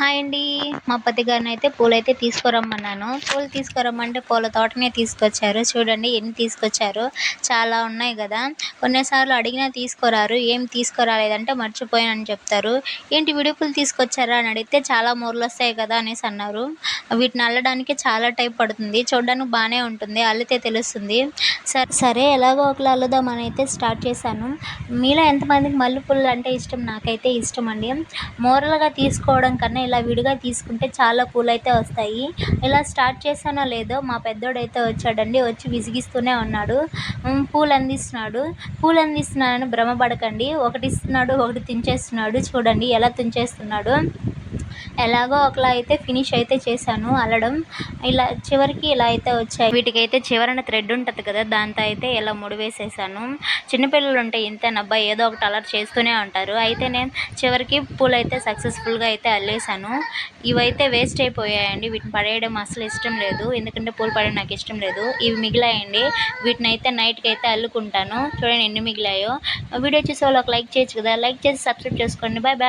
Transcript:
Hi అండి. మా పతి గారినైతే పూలైతే తీసుకురమ్మన్నాను. పూలు తీసుకురమ్మంటే పూల తోటనే తీసుకొచ్చారు. చూడండి ఎన్ని తీసుకొచ్చారో. చాలా ఉన్నాయి గదా! కొన్నిసార్లు అడిగినా తీసుకురారు. ఏం తీసుకురాలేదంటే మర్చిపోయానని చెప్తారు. ఏంటి విడి పూలు తీసుకొచ్చారా అని అడిగితే చాలా మూరలొస్తాయి కదా అనేసి అన్నారు. వీటిని అల్లడానికి చాలా టైం పడుతుంది. చూడడానికి బానే ఉంటుంది. అల్లితే తెలుస్తుంది. సరే ఎలాగో ఒకలా అల్లుదామని అయితే స్టార్ట్ చేశాను. మీలో ఎంతమందికి మల్లెపూలు అంటే ఇష్టం? నాకైతే ఇష్టమండి. మూరలుగా తీసుకోవడం కన్నా ఇలా విడిగా తీసుకుంటే చాలా పూలైతే వస్తాయి. ఇలా స్టార్ట్ చేశానో లేదో మా పెద్దోడైతే వచ్చాడండి. వచ్చి విసిగిస్తూనే ఉన్నాడు. పూలందిస్తున్నానని భ్రమపడకండి. ఒకటి ఇస్తున్నాడు, ఒకటి తుంచేస్తున్నాడు. చూడండి ఎలా తుంచేస్తున్నాడో. ఎలాగో ఒకలా అయితే ఫినిష్ అయితే చేశాను అల్లడం. చివరికి ఇలా అయితే వచ్చాయి. వీటికైతే చివరన థ్రెడ్ ఉంటది కదా! దాంతో అయితే ఇలా ముడివేసేసాను. చిన్నపిల్లలుంటే ఇంతేనబ్బా! ఏదో ఒకటి అల్లరి చేస్తూనే ఉంటారు. అయితే నేను చివరికి పూలైతే సక్సెస్‌ఫుల్‌గా అయితే అల్లేసాను. ఇవైతే వేస్ట్ అయిపోయాయండి. వీటిని పడేయడం అస్సలు ఇష్టం లేదు. ఎందుకంటే పూలు పడేయడం నాకు ఇష్టం లేదు. ఇవి మిగిలాయండి. వీటినైతే నైట్‌కైతే అల్లుకుంటాను. చూడండి ఎన్ని మిగిలాయో. వీడియో చూసేవాళ్ళు ఒక లైక్ చేయొచ్చు కదా! లైక్ చేసి సబ్స్క్రైబ్ చేసుకోండి. Bye bye.